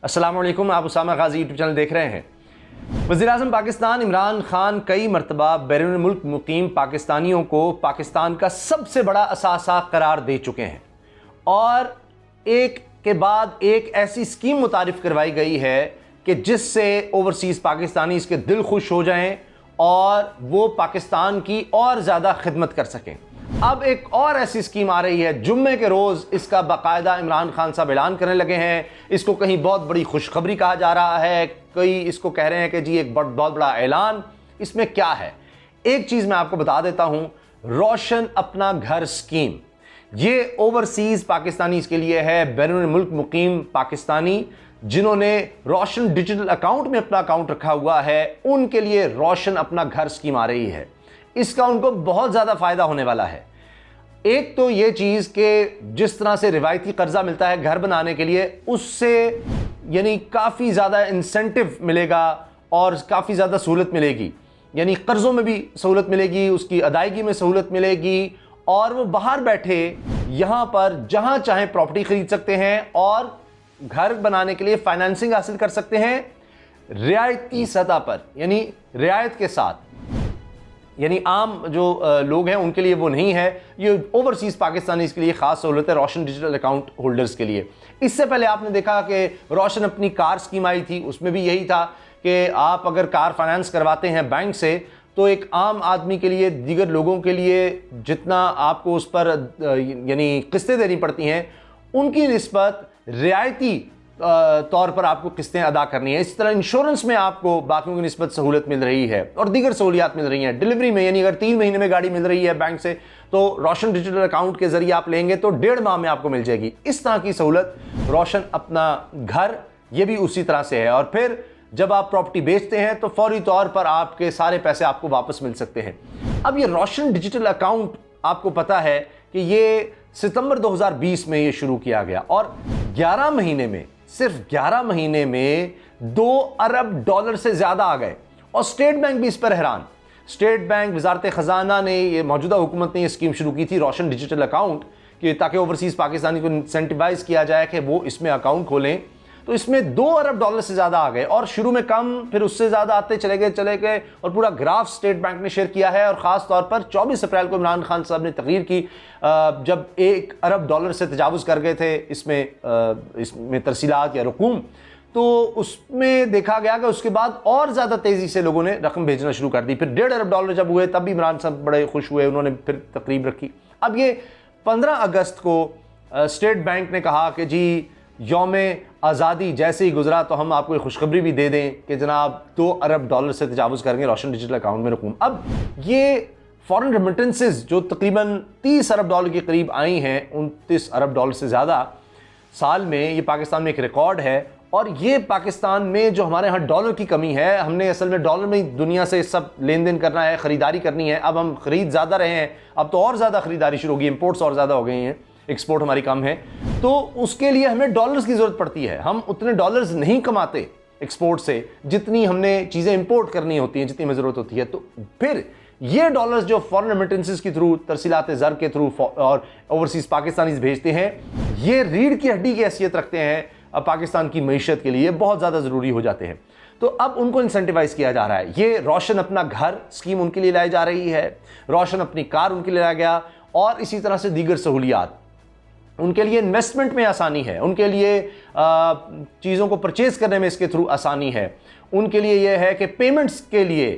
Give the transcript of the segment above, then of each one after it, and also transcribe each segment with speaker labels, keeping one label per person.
Speaker 1: अस्सलाम वालेकुम, आप उसामा गाजी यूट्यूब चैनल देख रहे हैं। वज़ीर-ए-आज़म पाकिस्तान इमरान खान कई मरतबा बैरून मुल्क मुकीम पाकिस्तानियों को पाकिस्तान का सबसे बड़ा असासा करार दे चुके हैं और एक के बाद एक ऐसी स्कीम मुतारिफ करवाई गई है कि जिससे ओवरसीज़ पाकिस्तानी इसके दिल खुश हो जाएं और वो पाकिस्तान की और ज़्यादा खिदमत कर सकें। अब एक और ऐसी स्कीम आ रही है, जुम्मे के रोज़ इसका बाकायदा इमरान खान साहब ऐलान करने लगे हैं। इसको कहीं बहुत बड़ी खुशखबरी कहा जा रहा है, कई इसको कह रहे हैं कि जी एक बहुत बड़ा ऐलान। इसमें क्या है, एक चीज़ मैं आपको बता देता हूँ। रोशन अपना घर स्कीम ये ओवरसीज़ पाकिस्तानी इसके लिए है, बैरून मुल्क मुकीम पाकिस्तानी जिन्होंने रोशन डिजिटल अकाउंट में अपना अकाउंट रखा हुआ है, उनके लिए रोशन अपना घर स्कीम आ रही है। इसका उनको बहुत ज़्यादा फ़ायदा होने वाला है। एक तो ये चीज़ कि जिस तरह से रिवायती कर्जा मिलता है घर बनाने के लिए, उससे यानी काफ़ी ज़्यादा इंसेंटिव मिलेगा और काफ़ी ज़्यादा सहूलत मिलेगी। यानी कर्ज़ों में भी सहूलत मिलेगी, उसकी अदायगी में सहूलत मिलेगी और वो बाहर बैठे यहाँ पर जहाँ चाहें प्रॉपर्टी ख़रीद सकते हैं और घर बनाने के लिए फाइनेंसिंग हासिल कर सकते हैं रियायती सतह पर, यानी रियायत के साथ। यानी आम जो लोग हैं उनके लिए वो नहीं है, ये ओवरसीज़ पाकिस्तानी इसके लिए ख़ास सहूलत है रोशन डिजिटल अकाउंट होल्डर्स के लिए। इससे पहले आपने देखा कि रोशन अपनी कार स्कीम आई थी, उसमें भी यही था कि आप अगर कार फाइनेंस करवाते हैं बैंक से तो एक आम आदमी के लिए, दीगर लोगों के लिए जितना आपको उस पर यानी किस्तें देनी पड़ती हैं उनकी निस्बत रियायती तौर पर आपको किस्तें अदा करनी है। इस तरह इंश्योरेंस में आपको बाकियों की निस्बत सहूलत मिल रही है और दीगर सहूलियात मिल रही हैं। डिलीवरी में यानी अगर 3 महीने में गाड़ी मिल रही है बैंक से तो रोशन डिजिटल अकाउंट के ज़रिए आप लेंगे तो 1.5 माह में आपको मिल जाएगी। इस तरह की सहूलत रोशन अपना घर ये भी उसी तरह से है। और फिर जब आप प्रॉपर्टी बेचते हैं तो फौरी तौर पर आपके सारे पैसे आपको वापस मिल सकते हैं। अब ये रोशन डिजिटल अकाउंट आपको पता है कि ये सितंबर 2020 में ये शुरू किया गया और 11 महीने में, सिर्फ 11 महीने में $2 अरब से ज़्यादा आ गए। और स्टेट बैंक भी इस पर हैरान। स्टेट बैंक, वजारत ख़जाना ने, ये मौजूदा हुकूमत ने ये स्कीम शुरू की थी रोशन डिजिटल अकाउंट कि ताकि ओवरसीज़ पाकिस्तानी को इंसेंटिवाइज किया जाए कि वो इसमें अकाउंट खोलें। तो इसमें $2 अरब से ज़्यादा आ गए और शुरू में कम, फिर उससे ज़्यादा आते चले गए और पूरा ग्राफ स्टेट बैंक ने शेयर किया है। और ख़ास तौर पर 24 अप्रैल को इमरान खान साहब ने तकरीर की जब $1 अरब से तजावुज़ कर गए थे इसमें तरसीलात या रकूम, तो उसमें देखा गया कि उसके बाद और ज़्यादा तेज़ी से लोगों ने रकम भेजना शुरू कर दी। फिर $1.5 अरब जब हुए तब भी इमरान साहब बड़े खुश हुए, उन्होंने फिर तकरीब रखी। अब ये 15 अगस्त को स्टेट बैंक ने कहा कि जी यौम आज़ादी जैसे ही गुजरा तो हम आपको एक खुशखबरी भी दे दें कि जनाब $2 अरब से तजावुज़ करेंगे रोशन डिजिटल अकाउंट में रकूम। अब ये फॉरेन रेमिटेंसेस जो तकरीबन $30 अरब के करीब आई हैं, $29 अरब से ज़्यादा साल में, ये पाकिस्तान में एक रिकॉर्ड है। और ये पाकिस्तान में जो हमारे यहाँ डॉलर की कमी है, हमने असल में डॉलर में ही दुनिया से सब लेन देन करना है, ख़रीदारी करनी है। अब हम ख़रीद ज़्यादा रहे हैं, अब तो और ज़्यादा ख़रीदारी शुरू होगी, इम्पोर्ट्स और ज़्यादा हो गई हैं, एक्सपोर्ट हमारी कम है, तो उसके लिए हमें डॉलर्स की ज़रूरत पड़ती है। हम उतने डॉलर्स नहीं कमाते एक्सपोर्ट से जितनी हमने चीज़ें इंपोर्ट करनी होती हैं, जितनी हमें ज़रूरत होती है। तो फिर ये डॉलर्स जो फॉरेन रेमिटेंसेस के थ्रू, तरसीलात ज़र के थ्रू और ओवरसीज़ पाकिस्तानीज़ भेजते हैं, ये रीढ़ की हड्डी की हैसियत रखते हैं पाकिस्तान की मईशत के लिए, बहुत ज़्यादा ज़रूरी हो जाते हैं। तो अब उनको इंसेंटिवाइज किया जा रहा है। ये रोशन अपना घर स्कीम उनके लिए लाई जा रही है, रोशन अपनी कार उनके लिए लाया गया और इसी तरह से दीगर सहूलियात। उनके लिए इन्वेस्टमेंट में आसानी है, उनके लिए चीज़ों को परचेज़ करने में इसके थ्रू आसानी है, उनके लिए यह है कि पेमेंट्स के लिए,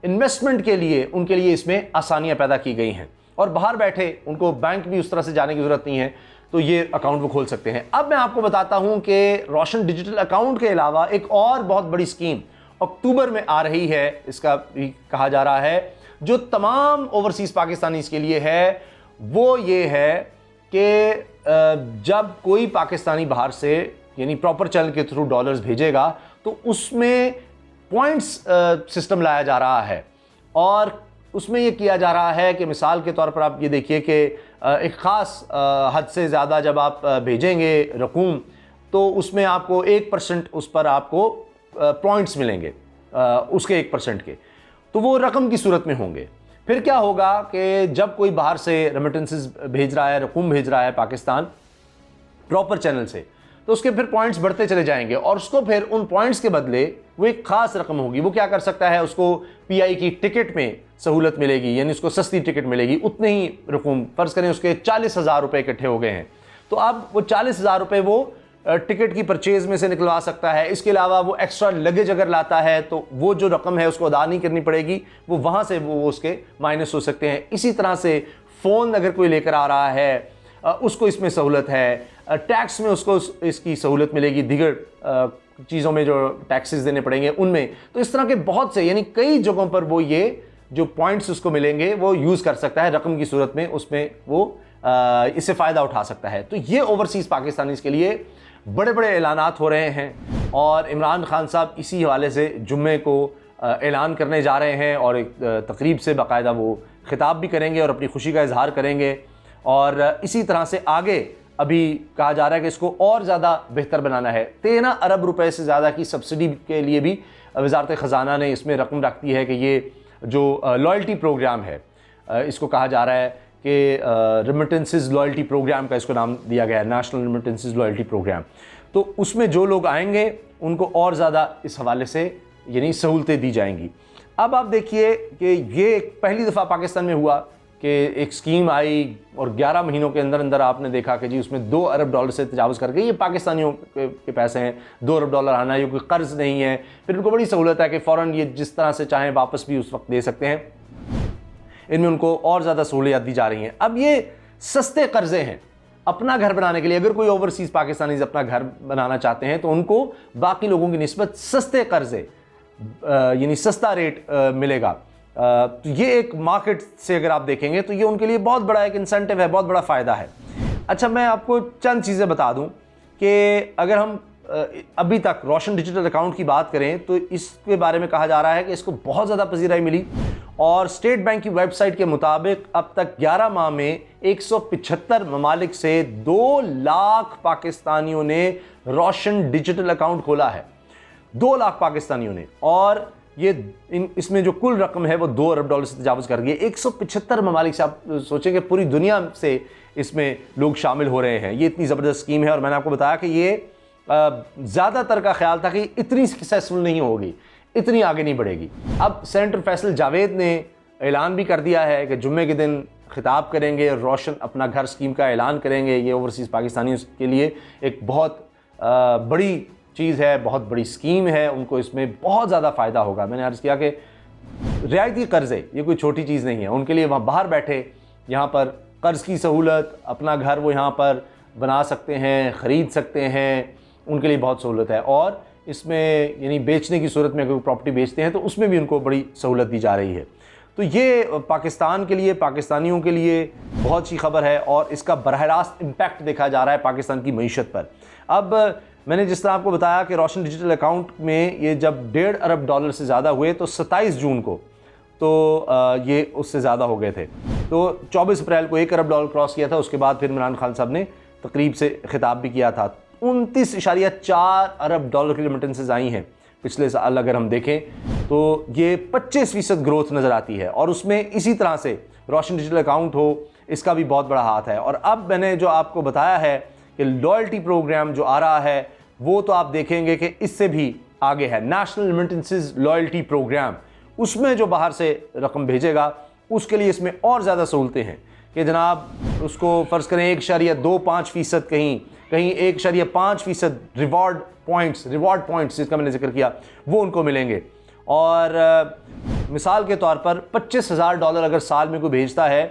Speaker 1: इन्वेस्टमेंट के लिए उनके लिए इसमें आसानियाँ पैदा की गई हैं और बाहर बैठे उनको बैंक भी उस तरह से जाने की ज़रूरत नहीं है, तो ये अकाउंट वो खोल सकते हैं। अब मैं आपको बताता हूँ कि रोशन डिजिटल अकाउंट के अलावा एक और बहुत बड़ी स्कीम अक्टूबर में आ रही है, इसका भी कहा जा रहा है, जो तमाम ओवरसीज़ पाकिस्तानी इसके लिए है। वो ये है कि जब कोई पाकिस्तानी बाहर से यानी प्रॉपर चैनल के थ्रू डॉलर्स भेजेगा तो उसमें पॉइंट्स सिस्टम लाया जा रहा है और उसमें ये किया जा रहा है कि मिसाल के तौर पर आप ये देखिए कि एक ख़ास हद से ज़्यादा जब आप भेजेंगे रकूम तो उसमें आपको 1% उस पर आपको पॉइंट्स मिलेंगे, उसके 1% के, तो वो रकम की सूरत में होंगे। फिर क्या होगा कि जब कोई बाहर से रेमिटेंसेस भेज रहा है, रकूम भेज रहा है पाकिस्तान प्रॉपर चैनल से, तो उसके फिर पॉइंट्स बढ़ते चले जाएंगे और उसको फिर उन पॉइंट्स के बदले वो एक खास रकम होगी। वो क्या कर सकता है, उसको पीआई की टिकट में सहूलत मिलेगी, यानी उसको सस्ती टिकट मिलेगी। उतने ही रकम, फ़र्ज़ करें उसके 40,000 रुपये इकट्ठे हो गए हैं, तो अब वो 40,000 रुपये वो टिकट की परचेज़ में से निकलवा सकता है। इसके अलावा वो एक्स्ट्रा लगेज अगर लाता है तो वो जो रकम है उसको अदा नहीं करनी पड़ेगी, वो वहाँ से वो उसके माइनस हो सकते हैं। इसी तरह से फ़ोन अगर कोई लेकर आ रहा है उसको इसमें सहूलत है, टैक्स में उसको इसकी सहूलत मिलेगी, दीगर चीज़ों में जो टैक्सेस देने पड़ेंगे उनमें। तो इस तरह के बहुत से, यानी कई जगहों पर वो ये जो पॉइंट्स उसको मिलेंगे वो यूज़ कर सकता है रकम की सूरत में, उसमें वो इससे फ़ायदा उठा सकता है। तो ये ओवरसीज़ पाकिस्तानीज़ के लिए बड़े बड़े ऐलानात हो रहे हैं और इमरान खान साहब इसी हवाले से जुम्मे को ऐलान करने जा रहे हैं और एक तकरीब से बाकायदा वो खिताब भी करेंगे और अपनी खुशी का इजहार करेंगे। और इसी तरह से आगे अभी कहा जा रहा है कि इसको और ज़्यादा बेहतर बनाना है। 13 अरब रुपए से ज़्यादा की सब्सिडी के लिए भी वज़ारत ख़जाना ने इसमें रकम रख दी है कि ये जो लॉयल्टी प्रोग्राम है, इसको कहा जा रहा है कि रेमिटेंसेस लॉयल्टी प्रोग्राम का इसको नाम दिया गया है, नेशनल रेमिटेंसेस लॉयल्टी प्रोग्राम। तो उसमें जो लोग आएंगे उनको और ज़्यादा इस हवाले से यानी सहूलतें दी जाएंगी। अब आप देखिए कि ये पहली दफ़ा पाकिस्तान में हुआ कि एक स्कीम आई और 11 महीनों के अंदर अंदर आपने देखा कि जी उसमें 2 अरब डॉलर से तजावज़ करके, ये पाकिस्तानियों के पैसे हैं, 2 अरब डॉलर आना, ये कोई कर्ज़ नहीं है। फिर उनको बड़ी सहूलत है कि फ़ौरन ये जिस तरह से चाहें वापस भी उस वक्त दे सकते हैं। इनमें उनको और ज़्यादा सहूलियत दी जा रही हैं। अब ये सस्ते कर्ज़े हैं अपना घर बनाने के लिए। अगर कोई ओवरसीज़ पाकिस्तानीज़ अपना घर बनाना चाहते हैं तो उनको बाकी लोगों की निस्बत सस्ते कर्ज़े यानी सस्ता रेट मिलेगा। तो ये एक मार्केट से अगर आप देखेंगे तो ये उनके लिए बहुत बड़ा एक इंसेंटिव है, बहुत बड़ा फ़ायदा है। अच्छा, मैं आपको चंद चीज़ें बता दूं कि अगर हम अभी तक रोशन डिजिटल अकाउंट की बात करें तो इसके बारे में कहा जा रहा है कि इसको बहुत ज़्यादा पजीराई मिली और स्टेट बैंक की वेबसाइट के मुताबिक अब तक 11 माह में 175 ममालिक से 2 लाख पाकिस्तानियों ने रोशन डिजिटल अकाउंट खोला है। 2 लाख पाकिस्तानियों ने, और ये इसमें जो कुल रकम है वो 2 अरब डॉलर से तजावज़ कर गई। 175 ममालिक से, आप सोचेंगे पूरी दुनिया से इसमें लोग शामिल हो रहे हैं। ये इतनी ज़बरदस्त स्कीम है और मैंने आपको बताया कि ये ज़्यादातर का ख्याल था कि इतनी सक्सेसफुल नहीं होगी, इतनी आगे नहीं बढ़ेगी। अब सेनेटर फैसल जावेद ने ऐलान भी कर दिया है कि जुम्मे के दिन खिताब करेंगे, रोशन अपना घर स्कीम का ऐलान करेंगे। ये ओवरसीज़ पाकिस्तानियों के लिए एक बहुत बड़ी चीज़ है, बहुत बड़ी स्कीम है, उनको इसमें बहुत ज़्यादा फ़ायदा होगा। मैंने अर्ज़ किया कि रियायती कर्ज़े ये कोई छोटी चीज़ नहीं है उनके लिए। वहाँ बाहर बैठे यहाँ पर कर्ज़ की सहूलत, अपना घर वो यहाँ पर बना सकते हैं, ख़रीद सकते हैं, उनके लिए बहुत सहूलत है। और इसमें यानी बेचने की सूरत में अगर प्रॉपर्टी बेचते हैं तो उसमें भी उनको बड़ी सहूलत दी जा रही है। तो ये पाकिस्तान के लिए, पाकिस्तानियों के लिए बहुत अच्छी खबर है और इसका बरह रास्त इम्पैक्ट देखा जा रहा है पाकिस्तान की मईशत पर। अब मैंने जिस तरह आपको बताया कि रोशन डिजिटल अकाउंट में ये जब 1.5 अरब डॉलर से ज़्यादा हुए तो 27 जून को तो ये उससे ज़्यादा हो गए थे। तो 24 अप्रैल को 1 अरब डॉलर क्रॉस किया था। उसके बाद फिर इमरान खान साहब ने तकरीब से खिताब भी किया था। 29.4 अरब डॉलर की रेमिटेंसेस आई हैं पिछले साल। अगर हम देखें तो ये 25% ग्रोथ नज़र आती है और उसमें इसी तरह से रोशन डिजिटल अकाउंट हो, इसका भी बहुत बड़ा हाथ है। और अब मैंने जो आपको बताया है कि लॉयल्टी प्रोग्राम जो आ रहा है वो तो आप देखेंगे कि इससे भी आगे है। नेशनल रेमिटेंसेस लॉयल्टी प्रोग्राम, उसमें जो बाहर से रकम भेजेगा उसके लिए इसमें और ज़्यादा सहूलतें हैं कि जनाब उसको फ़र्ज़ करें 1.25% कहीं 1.5% रिवॉर्ड पॉइंट्स जिसका मैंने जिक्र किया वो उनको मिलेंगे। और मिसाल के तौर पर $25,000 अगर साल में कोई भेजता है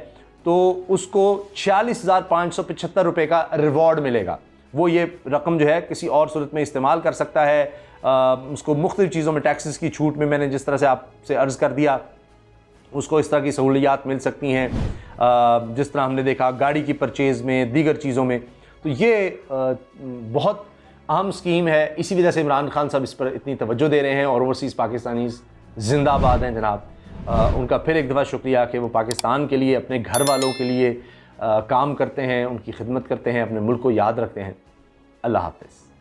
Speaker 1: तो उसको 46,575 रुपये का रिवॉर्ड मिलेगा। वो ये रकम जो है किसी और सूरत में इस्तेमाल कर सकता है। उसको मुख्तलिफ़ चीज़ों में टैक्सेस की छूट में मैंने जिस तरह से आपसे अर्ज़ कर दिया उसको इस तरह की सहूलियात मिल सकती हैं, जिस तरह हमने देखा गाड़ी की परचेज़ में, दीगर चीज़ों में। तो ये बहुत अहम स्कीम है। इसी वजह से इमरान खान साहब इस पर इतनी तवज्जो दे रहे हैं और ओवरसीज़ पाकिस्तानी जिंदाबाद हैं जनाब। उनका फिर एक दफ़ा शुक्रिया कि वो पाकिस्तान के लिए, अपने घर वालों के लिए काम करते हैं, उनकी खिदमत करते हैं, अपने मुल्क को याद रखते हैं। अल्लाह हाफ़िज़।